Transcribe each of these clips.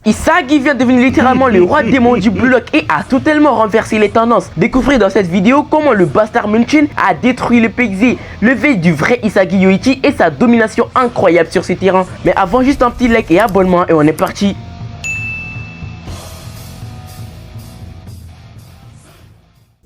Isagi vient de devenir littéralement le roi démon du Blue Lock et a totalement renversé les tendances. Découvrez dans cette vidéo comment le Bastard Munchen a détruit le PXZ, le veille du vrai Isagi Yoichi et sa domination incroyable sur ces terrains. Mais avant, juste un petit like et abonnement et on est parti.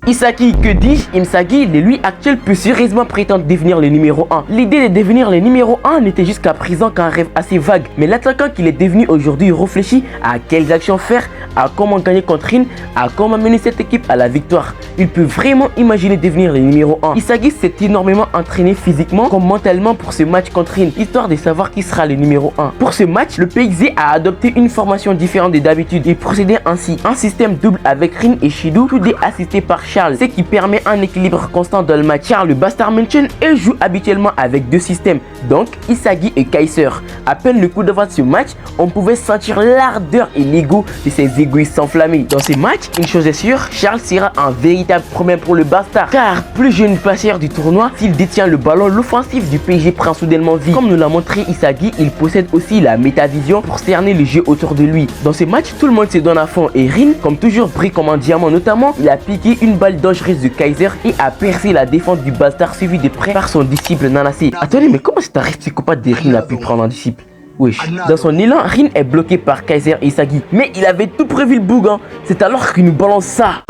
Isagi, que dis-je, Imsagi, l'élu actuel peut sérieusement prétendre devenir le numéro 1. L'idée de devenir le numéro 1 n'était jusqu'à présent qu'un rêve assez vague, mais l'attaquant qu'il est devenu aujourd'hui réfléchit à quelles actions faire, à comment gagner contre Rin, à comment mener cette équipe à la victoire. Il peut vraiment imaginer devenir le numéro 1. Isagi s'est énormément entraîné physiquement comme mentalement pour ce match contre Rin, histoire de savoir qui sera le numéro 1. Pour ce match, le PXZ a adopté une formation différente de d'habitude. Il procédait ainsi, un système double avec Rin et Shido, tous deux assistés par Charles, ce qui permet un équilibre constant dans le match. Charles, le Bastard Munchen, et joue habituellement avec deux systèmes, donc Isagi et Kaiser. À peine le coup d'avant de ce match, on pouvait sentir l'ardeur et l'ego de ces égoïstes s'enflammer. Dans ces matchs, une chose est sûre, Charles sera un véritable problème pour le Bastard, car plus jeune passeur du tournoi, s'il détient le ballon, l'offensive du PSG prend soudainement vie. Comme nous l'a montré Isagi, il possède aussi la métavision pour cerner le jeu autour de lui. Dans ces matchs, tout le monde se donne à fond et Rin, comme toujours, brille comme un diamant. Notamment, il a piqué une balle dangereuse de Kaiser et a percé la défense du Bastard suivi de près par son disciple Nanase. Attendez, mais comment cet arrêt psychopathe de Rin a pu prendre un disciple? Wesh. Dans son élan, Rin est bloqué par Kaiser et Isagi. Mais il avait tout prévu le boug, hein. C'est alors qu'il nous balance ça.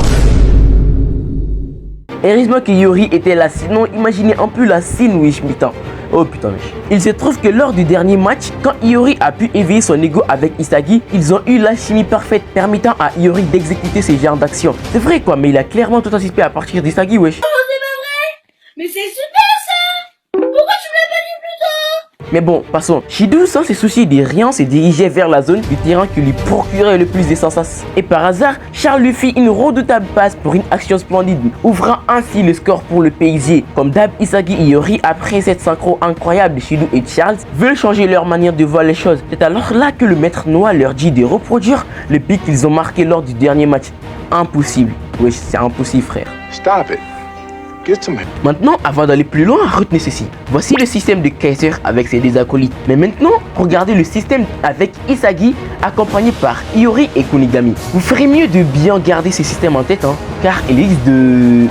Heureusement que Iori était là, sinon imaginez un peu la scène, wesh, putain. Oh putain, wesh. Il se trouve que lors du dernier match, quand Iori a pu éveiller son ego avec Isagi, ils ont eu la chimie parfaite permettant à Iori d'exécuter ces genres d'actions. C'est vrai quoi, mais il a clairement tout anticipé à partir d'Isagi, wesh. Oh, c'est pas vrai? Mais c'est super ça! Pourquoi tu me l'as pas dit plus tôt? Mais bon, passons. Shido, sans se soucier de rien, se dirigeait vers la zone du terrain qui lui procurait le plus de sensations. Et par hasard, Charles lui fit une redoutable passe pour une action splendide, ouvrant ainsi le score pour le PSG. Comme d'hab, Isagi et Iori, après cette synchro incroyable de Shido et Charles, veulent changer leur manière de voir les choses. C'est alors là que le maître noir leur dit de reproduire le pic qu'ils ont marqué lors du dernier match. Impossible. Oui, c'est impossible, frère. Stop it. Get to me. Maintenant, avant d'aller plus loin, retenez ceci. Voici le système de Kaiser avec ses deux acolytes. Mais maintenant, regardez le système avec Isagi accompagné par Iori et Kunigami. Vous ferez mieux de bien garder ce système en tête, hein, car il existe de...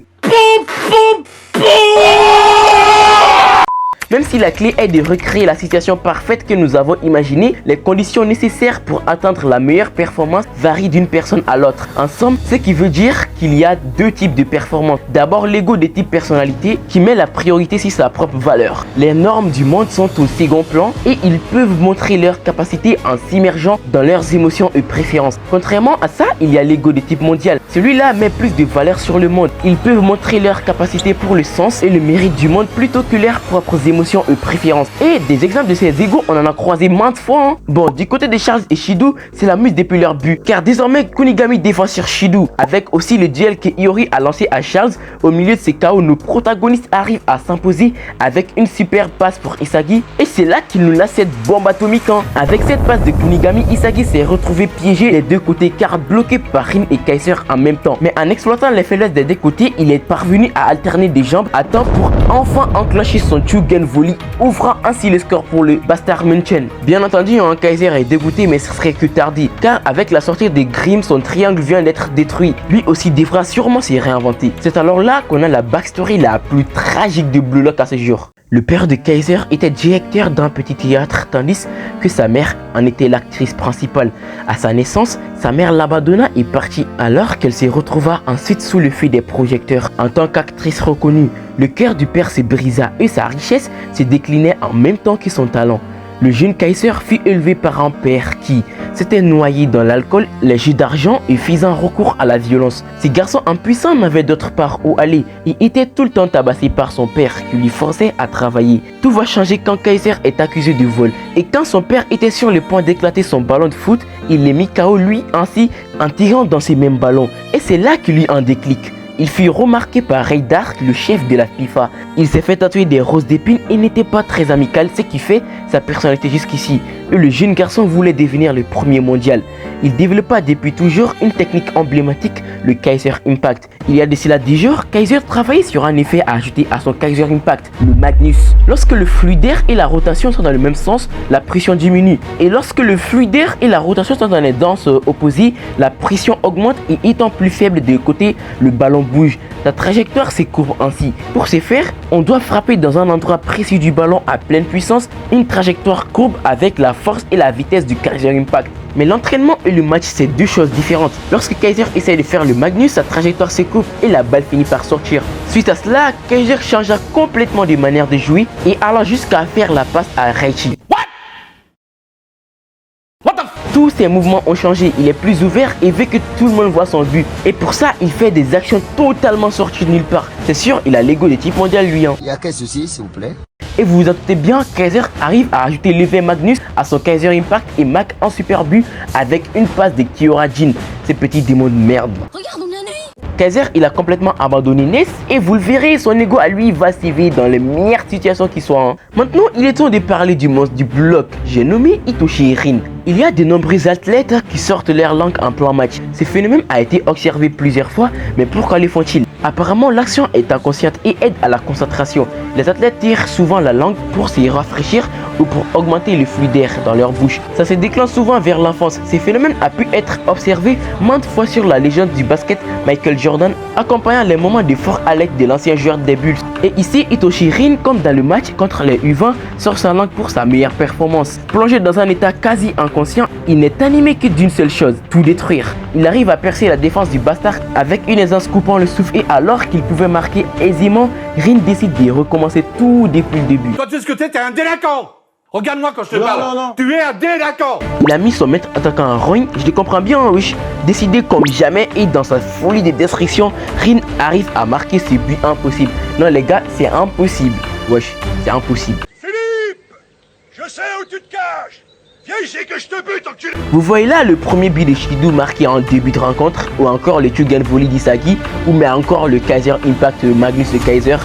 Même si la clé est de recréer la situation parfaite que nous avons imaginée, les conditions nécessaires pour atteindre la meilleure performance varient d'une personne à l'autre. En somme, ce qui veut dire qu'il y a deux types de performance. D'abord, l'ego de type personnalité qui met la priorité sur sa propre valeur. Les normes du monde sont au second plan et ils peuvent montrer leur capacité en s'immergeant dans leurs émotions et préférences. Contrairement à ça, il y a l'ego de type mondial. Celui-là met plus de valeur sur le monde. Ils peuvent montrer leur capacité pour le sens et le mérite du monde plutôt que leurs propres émotions et préférences. Et des exemples de ces égos, on en a croisé maintes fois, hein. Bon, du côté de Charles et Shido, c'est la muse depuis leur but, car désormais Kunigami défend sur Shido, avec aussi le duel que Iori a lancé à Charles. Au milieu de ces chaos, nos protagonistes arrivent à s'imposer avec une super passe pour Isagi, et c'est là qu'il nous lance cette bombe atomique, hein. Avec cette passe de Kunigami, Isagi s'est retrouvé piégé des deux côtés car bloqué par Rin et Kaiser en même temps. Mais en exploitant les faiblesses des deux côtés, il est parvenu à alterner des jambes à temps pour enfin enclencher son Chugen Volley, ouvrant ainsi le score pour le Bastard Munchen. Bien entendu, hein, Kaiser est dégoûté, mais ce serait que tardé, car avec la sortie des Grimm, son triangle vient d'être détruit. Lui aussi devra sûrement se réinventer. C'est alors là qu'on a la backstory la plus tragique de Blue Lock à ce jour. Le père de Kaiser était directeur d'un petit théâtre, tandis que sa mère en était l'actrice principale. À sa naissance, sa mère l'abandonna et partit, alors qu'elle se retrouva ensuite sous le feu des projecteurs. En tant qu'actrice reconnue, le cœur du père se brisa et sa richesse se déclinait en même temps que son talent. Le jeune Kaiser fut élevé par un père qui s'était noyé dans l'alcool, les jeux d'argent et faisant recours à la violence. Ce garçon impuissant n'avait d'autre part où aller et était tout le temps tabassé par son père qui lui forçait à travailler. Tout va changer quand Kaiser est accusé de vol et quand son père était sur le point d'éclater son ballon de foot, il les mit KO lui ainsi en tirant dans ces mêmes ballons. Et c'est là qu'il eut un déclic. Il fut remarqué par Reinhardt, le chef de la FIFA. Il s'est fait tatouer des roses d'épines et n'était pas très amical, ce qui fait sa personnalité jusqu'ici. Et le jeune garçon voulait devenir le premier mondial. Il développa depuis toujours une technique emblématique, le Kaiser Impact. Il y a de cela 10 jours, Kaiser travaillait sur un effet à ajouter à son Kaiser Impact, le Magnus. Lorsque le flux d'air et la rotation sont dans le même sens, la pression diminue. Et lorsque le flux d'air et la rotation sont dans les sens opposés, la pression augmente et étant plus faible de côté, le ballon bouge. La trajectoire se courbe ainsi. Pour ce faire, on doit frapper dans un endroit précis du ballon à pleine puissance, une trajectoire courbe avec la force et la vitesse du Kaiser Impact. Mais l'entraînement et le match, c'est deux choses différentes. Lorsque Kaiser essaie de faire le Magnus, sa trajectoire se coupe et la balle finit par sortir. Suite à cela, Kaiser changea complètement de manière de jouer et alla jusqu'à faire la passe à Reichi. Tous ses mouvements ont changé, il est plus ouvert et veut que tout le monde voit son but. Et pour ça, il fait des actions totalement sorties de nulle part. C'est sûr, il a l'ego de type mondial lui. Il y a quel souci, s'il vous plaît? Et vous vous en doutez bien, Kaiser arrive à ajouter l'effet Magnus à son Kaiser Impact et marque un super but avec une passe de Kyora-Jin, ces petits démons de merde. Regarde, on est à nuit. Kaiser, il a complètement abandonné Ness et vous le verrez, son ego à lui va s'éveiller dans les meilleures situations qui soient. Maintenant, il est temps de parler du monstre du bloc, j'ai nommé Hitoshi Rin. Il y a de nombreux athlètes qui sortent leur langue en plein match. Ce phénomène a été observé plusieurs fois, mais pourquoi le font-ils? Apparemment, l'action est inconsciente et aide à la concentration. Les athlètes tirent souvent la langue pour se rafraîchir ou pour augmenter le flux d'air dans leur bouche. Ça se déclenche souvent vers l'enfance. Ce phénomène a pu être observé maintes fois sur la légende du basket Michael Jordan, accompagnant les moments de fort à l'aide de l'ancien joueur des Bulls. Et ici, Hitoshi Rin, comme dans le match contre les U20, sort sa langue pour sa meilleure performance. Plongé dans un état quasi inconscient, il n'est animé que d'une seule chose, tout détruire. Il arrive à percer la défense du Bastard avec une aisance coupant le souffle et alors qu'il pouvait marquer aisément, Rin décide de recommencer tout depuis le début. Toi, tu sais ce que t'es un délinquant. Regarde-moi quand je te parle. Non. Tu es un délinquant. Il a mis son maître attaquant en ruine, je le comprends bien, wesh. Décidé comme jamais et dans sa folie de destruction, Rin arrive à marquer ses buts impossibles. Non les gars, c'est impossible. Wesh, c'est impossible. Philippe! Je sais où tu te caches! Viens ici que je te bute, enculé! Vous voyez là le premier but de Shido marqué en début de rencontre, ou encore le Tugan Volley d'Isagi, ou mais encore le Kaiser Impact Magnus le Kaiser.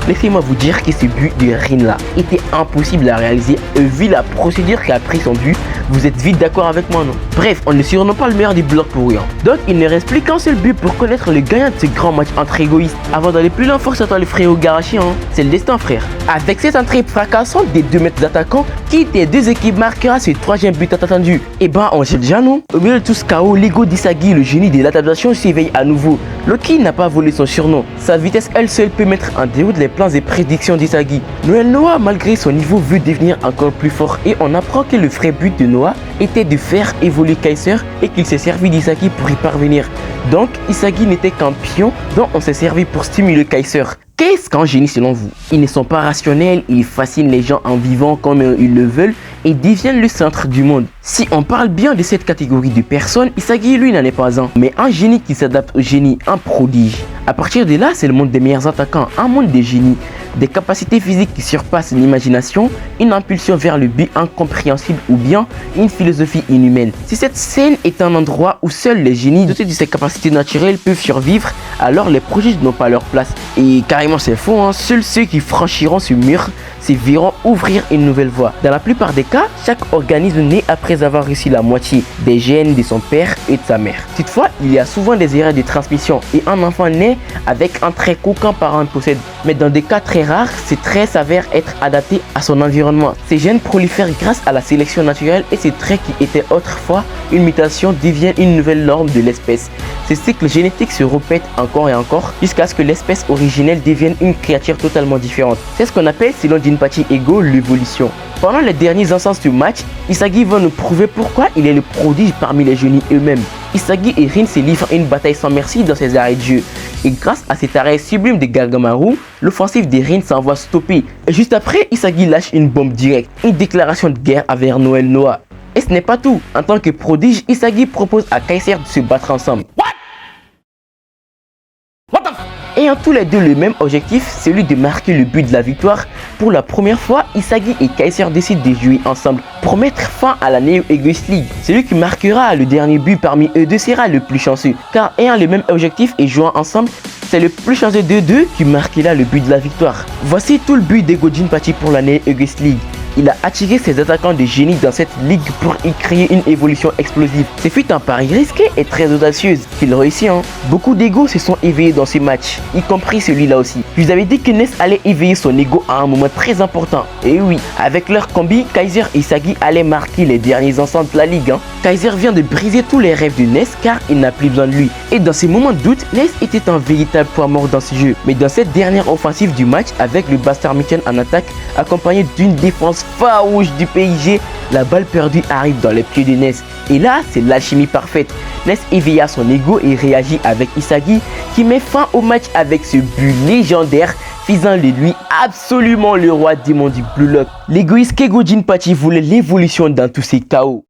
Laissez-moi vous dire que ce but de Rin là était impossible à réaliser vu la procédure qu'a pris son but. Vous êtes vite d'accord avec moi, non? Bref, on ne surnomme pas le meilleur des blocs pour rien. Donc il ne reste plus qu'un seul but pour connaître le gagnant de ce grand match entre égoïstes. Avant d'aller plus loin, force à toi les frères Garachi, hein. C'est le destin frère. Avec cette entrée fracassante des 2 mètres d'attaquants, qui des deux équipes marquera ce troisième but attendu? Et ben on sait déjà non. Au milieu de tout ce chaos, l'ego d'Isagi, le génie de l'adaptation, s'éveille à nouveau. Loki n'a pas volé son surnom. Sa vitesse elle seule peut mettre en déroute les plans et prédictions d'Isagi. Noël Noah, malgré son niveau, veut devenir encore plus fort et on apprend que le vrai but de Noah était de faire évoluer Kaiser et qu'il s'est servi d'Isagi pour y parvenir. Donc Isagi n'était qu'un pion dont on s'est servi pour stimuler Kaiser. Qu'est-ce qu'un génie selon vous? Ils ne sont pas rationnels, ils fascinent les gens en vivant comme ils le veulent et deviennent le centre du monde. Si on parle bien de cette catégorie de personnes, Isagi lui n'en est pas un, mais un génie qui s'adapte au génie, un prodige. À partir de là, c'est le monde des meilleurs attaquants, un monde des génies, des capacités physiques qui surpassent l'imagination, une impulsion vers le but incompréhensible ou bien une philosophie inhumaine. Si cette scène est un endroit où seuls les génies dotés de ces capacités naturelles peuvent survivre, alors les prodiges n'ont pas leur place. Et carrément c'est faux, hein. Seuls ceux qui franchiront ce mur se verront ouvrir une nouvelle voie. Dans la plupart des cas, chaque organisme naît après avoir reçu la moitié des gènes de son père et de sa mère. Toutefois, il y a souvent des erreurs de transmission et un enfant naît avec un trait qu'aucun parent ne possède. Mais dans des cas très rares, ces traits s'avèrent être adaptés à son environnement. Ces gènes prolifèrent grâce à la sélection naturelle et ces traits qui étaient autrefois une mutation deviennent une nouvelle norme de l'espèce. Ces cycles génétiques se répètent encore et encore jusqu'à ce que l'espèce originelle devienne une créature totalement différente. C'est ce qu'on appelle, selon Jinpachi Ego, l'évolution. Pendant les derniers instants du match, Isagi va nous prouver pourquoi il est le prodige parmi les génies eux-mêmes. Isagi et Rin se livrent une bataille sans merci dans ces arrêts de jeu. Et grâce à cet arrêt sublime de Gargamaru, l'offensive de Rin s'en va stopper. Et juste après, Isagi lâche une bombe directe, une déclaration de guerre envers Noël Noah. Et ce n'est pas tout. En tant que prodige, Isagi propose à Kaiser de se battre ensemble. Ayant tous les deux le même objectif, celui de marquer le but de la victoire, pour la première fois, Isagi et Kaiser décident de jouer ensemble pour mettre fin à la Neo Egoist League. Celui qui marquera le dernier but parmi eux deux sera le plus chanceux, car ayant le même objectif et jouant ensemble, c'est le plus chanceux de deux qui marquait là le but de la victoire. Voici tout le but d'Ego Jinpachi pour l'année August League. Il a attiré ses attaquants de génie dans cette ligue pour y créer une évolution explosive. Ce fut un pari risqué et très audacieux qu'il réussit. Beaucoup d'ego se sont éveillés dans ce match, y compris celui-là aussi. Je vous avais dit que Ness allait éveiller son ego à un moment très important. Et oui, avec leur combi, Kaiser et Isagi allaient marquer les derniers instants de la ligue. Kaiser vient de briser tous les rêves de Ness car il n'a plus besoin de lui. Et dans ces moments de doute, Ness était un véritable poids mort dans ce jeu. Mais dans cette dernière offensive du match, avec le Bastard Mission en attaque, accompagné d'une défense farouche du PIG, la balle perdue arrive dans les pieds de Ness. Et là, c'est l'alchimie parfaite. Ness éveilla son ego et réagit avec Isagi qui met fin au match avec ce but légendaire, faisant de lui absolument le roi démon du Blue Lock. L'égoïste Keigo Jinpachi voulait l'évolution dans tous ces chaos.